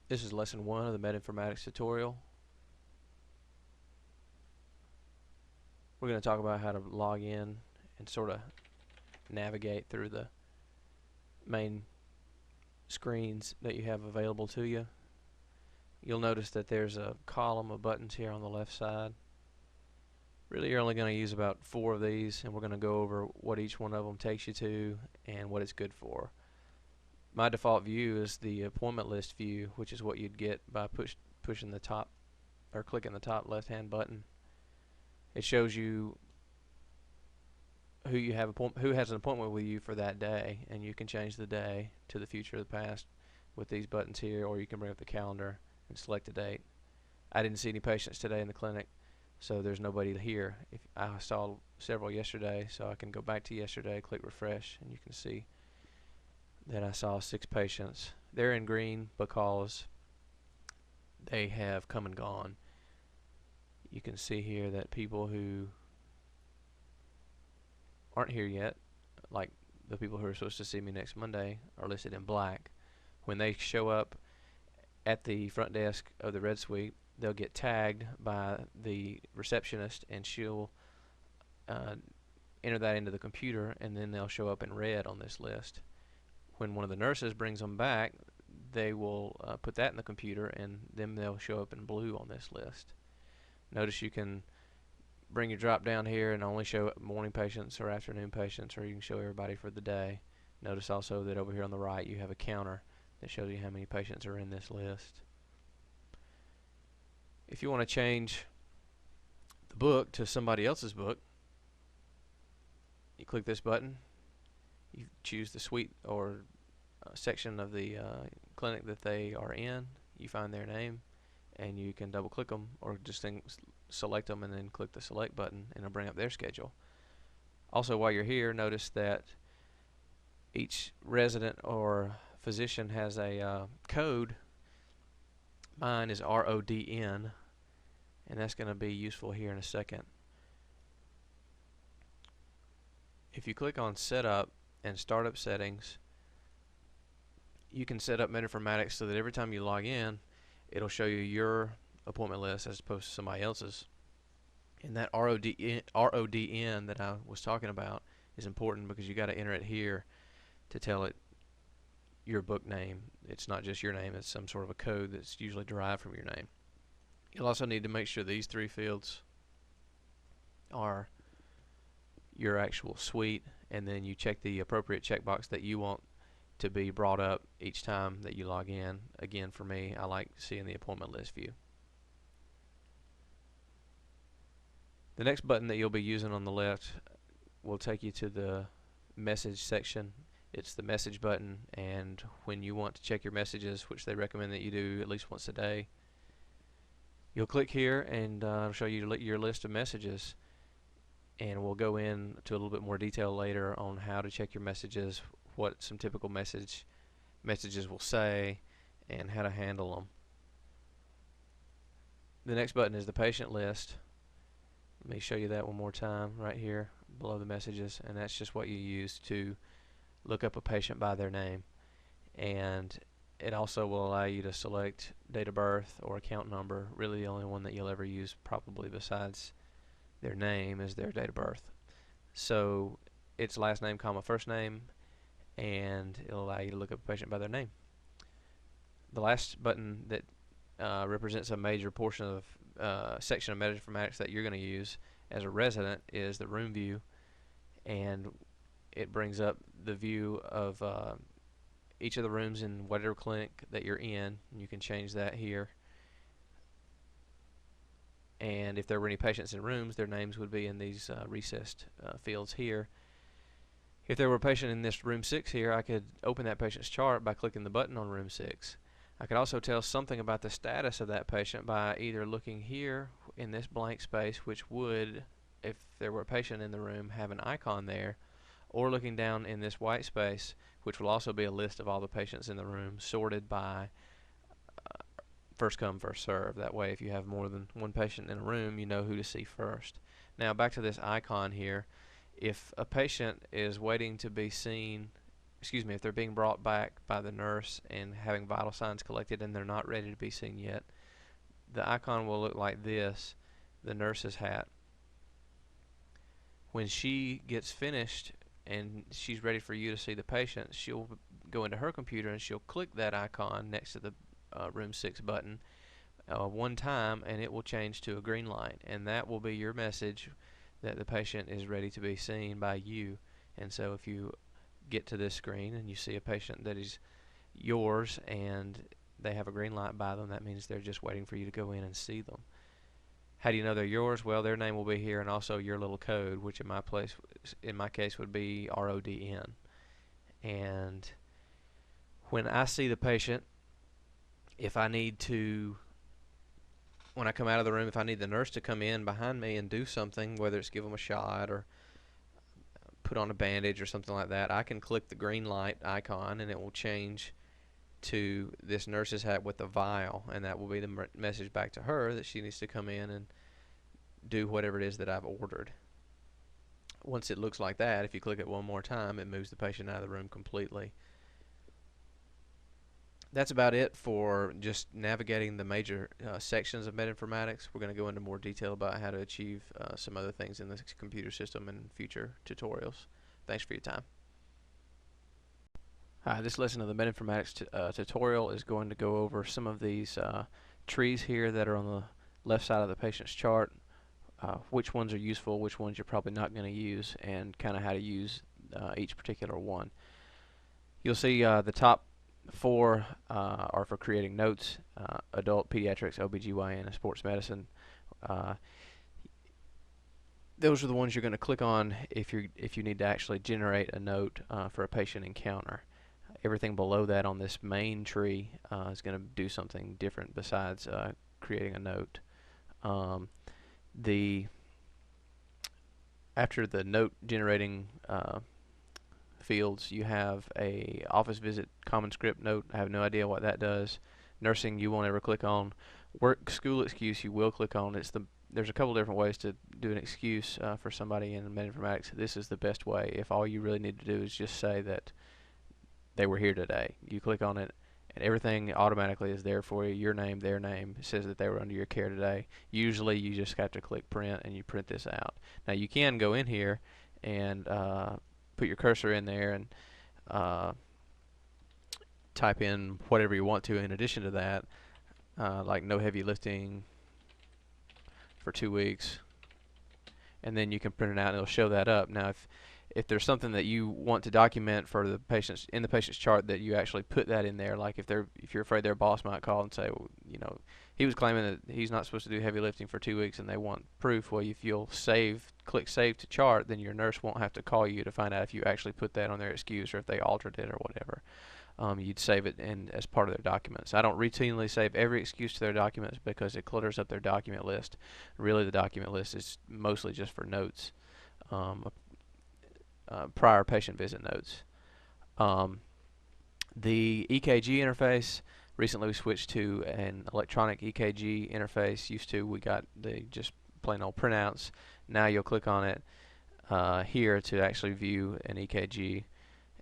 This is lesson 1 of the Medinformatix tutorial. We're going to talk about how to log in and sort of navigate through the main screens that you have available to you. You'll notice that there's a column of buttons here on the left side. Really, you're only going to use about 4 of these, and we're going to go over what each one of them takes you to and what it's good for. My default view is the appointment list view, which is what you'd get by pushing the top or clicking the top left-hand button. It shows you who has an appointment with you for that day, and you can change the day to the future or the past with these buttons here, or you can bring up the calendar and select a date. I didn't see any patients today in the clinic, so there's nobody here. If I saw several yesterday, so I can go back to yesterday, click refresh, and you can see that I saw 6 patients. They're in green because they have come and gone. You can see here that people who aren't here yet, like the people who are supposed to see me next Monday, are listed in black. When they show up at the front desk of the Red Suite, they'll get tagged by the receptionist, and she'll enter that into the computer, and then they'll show up in red on this list. When one of the nurses brings them back, they will put that in the computer, and then they'll show up in blue on this list. Notice you can bring your drop down here and only show morning patients or afternoon patients, or you can show everybody for the day. Notice also that over here on the right you have a counter that shows you how many patients are in this list. If you want to change the book to somebody else's book, you click this button. You choose the suite or section of the clinic that they are in. You find their name, and you can double click them, or just select them and then click the select button, and it'll bring up their schedule. Also, while you're here, notice that each resident or physician has a code. Mine is RODN, and that's going to be useful here in a second. If you click on Setup and Startup Settings, you can set up Medinformatix so that every time you log in, it'll show you your appointment list as opposed to somebody else's. And that RODN that I was talking about is important because you got to enter it here to tell it your book name. It's not just your name, it's some sort of a code that's usually derived from your name. You'll also need to make sure these 3 fields are your actual suite, and then you check the appropriate checkbox that you want to be brought up each time that you log in. Again, for me, I like seeing the appointment list view. The next button that you'll be using on the left will take you to the message section. It's the message button, and when you want to check your messages, which they recommend that you do at least once a day, you'll click here, and it'll show you your list of messages. And we'll go into a little bit more detail later on how to check your messages, what some typical messages will say, and how to handle them. The next button is the patient list. Let me show you that one more time right here below the messages, and that's just what you use to look up a patient by their name. And it also will allow you to select date of birth or account number. Really the only one that you'll ever use probably besides their name is their date of birth. So it's last name comma first name, and it'll allow you to look up a patient by their name. The last button that represents a major portion of section of Medinformatix that you're going to use as a resident is the room view, and it brings up the view of each of the rooms in whatever clinic that you're in. You can change that here. And if there were any patients in rooms, their names would be in these recessed fields here. If there were a patient in this room 6 here, I could open that patient's chart by clicking the button on room 6. I could also tell something about the status of that patient by either looking here in this blank space, which would, if there were a patient in the room, have an icon there, or looking down in this white space, which will also be a list of all the patients in the room sorted by first come, first serve. That way, if you have more than one patient in a room, you know who to see first. Now, back to this icon here. If a patient is waiting to be seen if they're being brought back by the nurse and having vital signs collected and they're not ready to be seen yet, the icon will look like this, the nurse's hat. When she gets finished and she's ready for you to see the patient, she'll go into her computer and she'll click that icon next to the room 6 button one time, and it will change to a green light, and that will be your message that the patient is ready to be seen by you. And so if you get to this screen and you see a patient that is yours and they have a green light by them, that means they're just waiting for you to go in and see them. How do you know they're yours? Well, their name will be here, and also your little code, which in my case would be RODN. And when I see the patient, if I need to, when I come out of the room, if I need the nurse to come in behind me and do something, whether it's give them a shot or put on a bandage or something like that, I can click the green light icon and it will change to this nurse's hat with the vial, and that will be the message back to her that she needs to come in and do whatever it is that I've ordered. Once it looks like that, if you click it one more time, it moves the patient out of the room completely. That's about it for just navigating the major sections of Medinformatics. We're going to go into more detail about how to achieve some other things in this computer system in future tutorials. Thanks for your time. Hi, this lesson of the Medinformatics tutorial is going to go over some of these trees here that are on the left side of the patient's chart, which ones are useful, which ones you're probably not going to use, and kind of how to use each particular one. You'll see the top 4 are for creating notes: adult, pediatrics, OBGYN, and sports medicine. Those are the ones you're going to click on if you need to actually generate a note for a patient encounter. Everything below that on this main tree is going to do something different besides creating a note. After the note generating fields, you have a office visit common script note. I have no idea what that does. Nursing, you won't ever click on. Work school excuse, you will click on. There's a couple different ways to do an excuse for somebody in Medinformatics. This is the best way. If all you really need to do is just say that they were here today, you click on it and everything automatically is there for you. Your name, their name. It says that they were under your care today. Usually you just have to click print and you print this out. Now you can go in here and put your cursor in there and type in whatever you want to in addition to that, like no heavy lifting for 2 weeks, and then you can print it out and it'll show that up. Now if there's something that you want to document for the patient's in the patient's chart, that you actually put that in there, like if you're afraid their boss might call and say, well, he was claiming that he's not supposed to do heavy lifting for 2 weeks and they want proof. Well, if you'll click save to chart, then your nurse won't have to call you to find out if you actually put that on their excuse or if they altered it or whatever. You'd save it as part of their documents. I don't routinely save every excuse to their documents because it clutters up their document list. Really, the document list is mostly just for notes, prior patient visit notes. The EKG interface, recently we switched to an electronic EKG interface. Used to we got the just plain old printouts. Now you'll click on it here to actually view an EKG,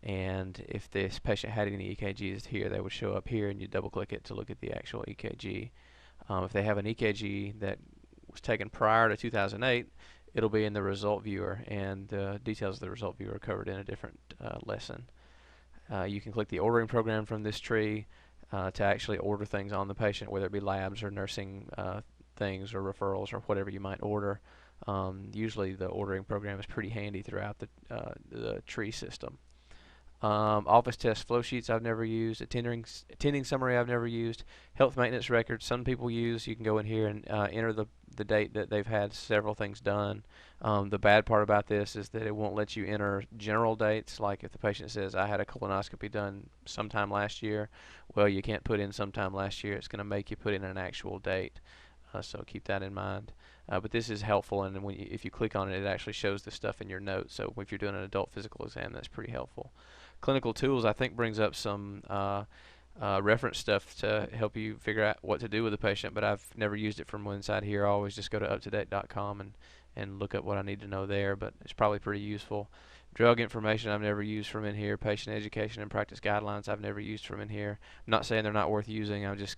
and if this patient had any EKGs here, they would show up here and you double click it to look at the actual EKG. If they have an EKG that was taken prior to 2008, it'll be in the result viewer, and the details of the result viewer are covered in a different lesson. You can click the ordering program from this tree to actually order things on the patient, whether it be labs or nursing things or referrals or whatever you might order. Usually the ordering program is pretty handy throughout the tree system. Office test flow sheets I've never used. Attending summary I've never used. Health maintenance records some people use. You can go in here and enter the date that they've had several things done. The bad part about this is that it won't let you enter general dates. Like if the patient says, I had a colonoscopy done sometime last year, well, you can't put in sometime last year. It's going to make you put in an actual date. So keep that in mind. But this is helpful, and if you click on it, it actually shows the stuff in your notes. So if you're doing an adult physical exam, that's pretty helpful. Clinical tools, I think, brings up some reference stuff to help you figure out what to do with the patient, but I've never used it from inside here. I always just go to uptodate.com and look up what I need to know there, but it's probably pretty useful. Drug information I've never used from in here. Patient education and practice guidelines I've never used from in here. I'm not saying they're not worth using, I'm just